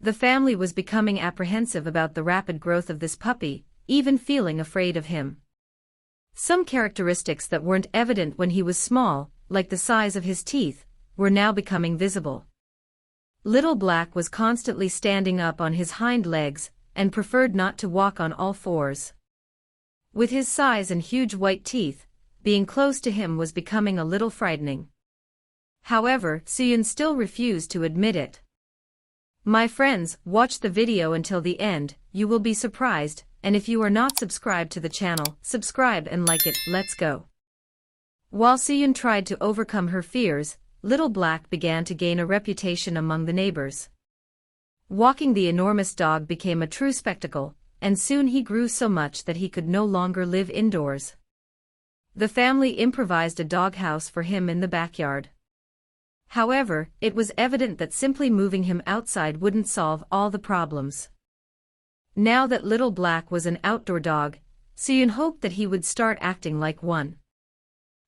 The family was becoming apprehensive about the rapid growth of this puppy, even feeling afraid of him. Some characteristics that weren't evident when he was small, like the size of his teeth, were now becoming visible. Little Black was constantly standing up on his hind legs, and preferred not to walk on all fours. With his size and huge white teeth, being close to him was becoming a little frightening. However, Suyun still refused to admit it. My friends, watch the video until the end, you will be surprised, and if you are not subscribed to the channel, subscribe and like it, let's go. While Suyun tried to overcome her fears, Little Black began to gain a reputation among the neighbors. Walking the enormous dog became a true spectacle, and soon he grew so much that he could no longer live indoors. The family improvised a doghouse for him in the backyard. However, it was evident that simply moving him outside wouldn't solve all the problems. Now that Little Black was an outdoor dog, Suyun hoped that he would start acting like one.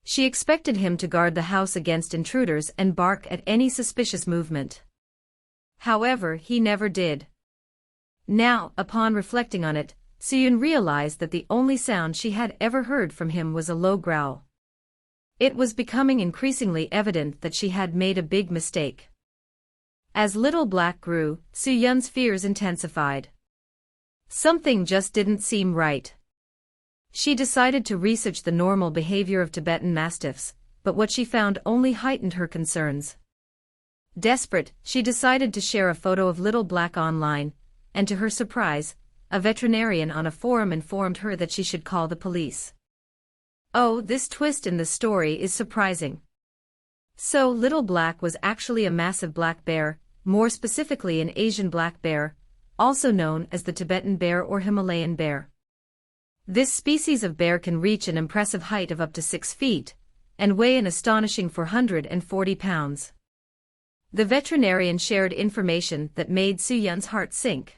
She expected him to guard the house against intruders and bark at any suspicious movement. However, he never did. Now, upon reflecting on it, Suyun realized that the only sound she had ever heard from him was a low growl. It was becoming increasingly evident that she had made a big mistake. As Little Black grew, Suyun's fears intensified. Something just didn't seem right. She decided to research the normal behavior of Tibetan Mastiffs, but what she found only heightened her concerns. Desperate, she decided to share a photo of Little Black online, and to her surprise, a veterinarian on a forum informed her that she should call the police. Oh, this twist in the story is surprising. So Little Black was actually a massive black bear, more specifically an Asian black bear, also known as the Tibetan bear or Himalayan bear. This species of bear can reach an impressive height of up to 6 feet, and weigh an astonishing 440 pounds. The veterinarian shared information that made Suyun's heart sink.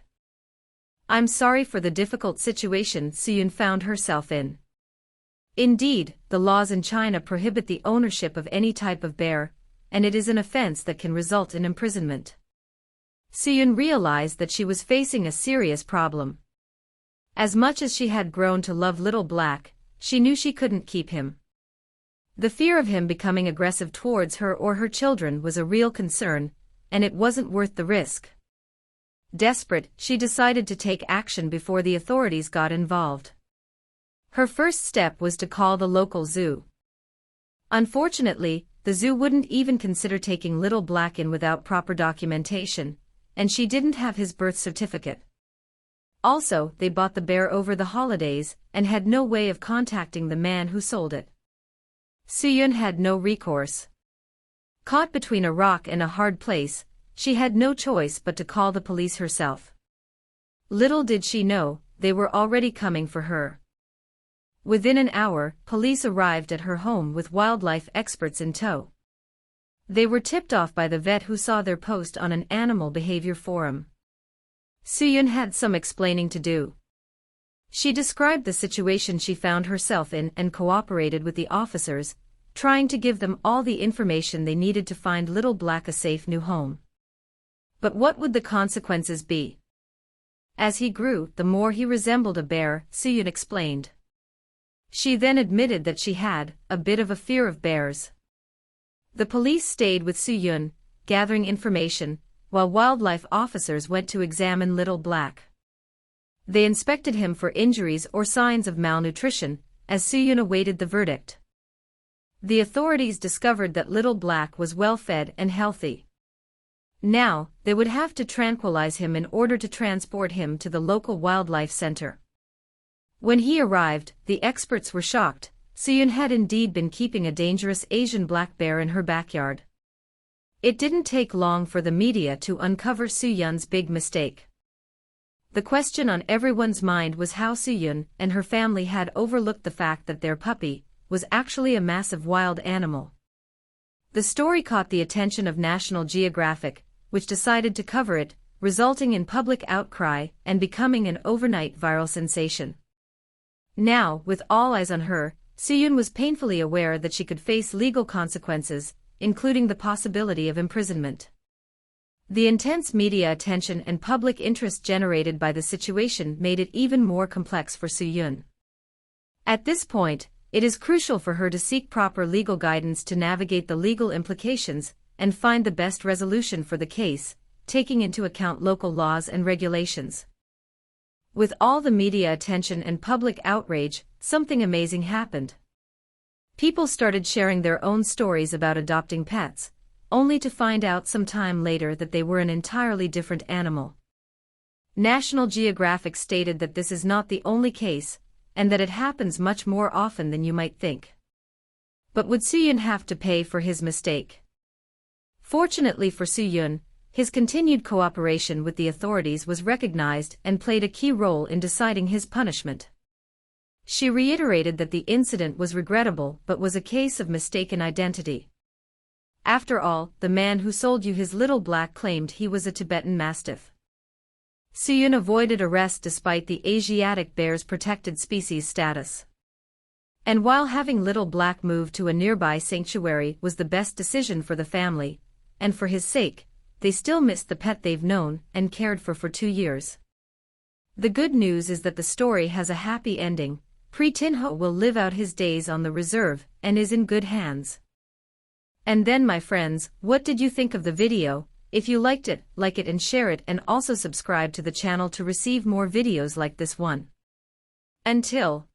I'm sorry for the difficult situation Suyun found herself in. Indeed, the laws in China prohibit the ownership of any type of bear, and it is an offense that can result in imprisonment. Suyun realized that she was facing a serious problem. As much as she had grown to love Little Black, she knew she couldn't keep him. The fear of him becoming aggressive towards her or her children was a real concern, and it wasn't worth the risk. Desperate, she decided to take action before the authorities got involved. Her first step was to call the local zoo. Unfortunately, the zoo wouldn't even consider taking Little Black in without proper documentation, and she didn't have his birth certificate. Also, they bought the bear over the holidays and had no way of contacting the man who sold it. Suyun had no recourse. Caught between a rock and a hard place, she had no choice but to call the police herself. Little did she know, they were already coming for her. Within an hour, police arrived at her home with wildlife experts in tow. They were tipped off by the vet who saw their post on an animal behavior forum. Suyun had some explaining to do. She described the situation she found herself in and cooperated with the officers, trying to give them all the information they needed to find Little Black a safe new home. But what would the consequences be? As he grew, the more he resembled a bear, Suyun explained. She then admitted that she had a bit of a fear of bears. The police stayed with Suyun, gathering information, while wildlife officers went to examine Little Black. They inspected him for injuries or signs of malnutrition, as Suyun awaited the verdict. The authorities discovered that Little Black was well-fed and healthy. Now, they would have to tranquilize him in order to transport him to the local wildlife center. When he arrived, the experts were shocked. Suyun had indeed been keeping a dangerous Asian black bear in her backyard. It didn't take long for the media to uncover Suyun's big mistake. The question on everyone's mind was how Suyun and her family had overlooked the fact that their puppy was actually a massive wild animal. The story caught the attention of National Geographic, which decided to cover it, resulting in public outcry and becoming an overnight viral sensation. Now, with all eyes on her, Suyun was painfully aware that she could face legal consequences, including the possibility of imprisonment. The intense media attention and public interest generated by the situation made it even more complex for Soo-yoon. At this point, it is crucial for her to seek proper legal guidance to navigate the legal implications and find the best resolution for the case, taking into account local laws and regulations. With all the media attention and public outrage, something amazing happened. People started sharing their own stories about adopting pets, only to find out some time later that they were an entirely different animal. National Geographic stated that this is not the only case, and that it happens much more often than you might think. But would Soo-yoon have to pay for his mistake? Fortunately for Soo-yoon, his continued cooperation with the authorities was recognized and played a key role in deciding his punishment. She reiterated that the incident was regrettable but was a case of mistaken identity. After all, the man who sold you his little black claimed he was a Tibetan Mastiff. Soo-yoon avoided arrest despite the Asiatic bear's protected species status. And while having Little Black moved to a nearby sanctuary was the best decision for the family, and for his sake, they still missed the pet they've known and cared for 2 years. The good news is that the story has a happy ending. Pri Tin-ho will live out his days on the reserve and is in good hands. And then, my friends, what did you think of the video? If you liked it, like it and share it, and also subscribe to the channel to receive more videos like this one. Until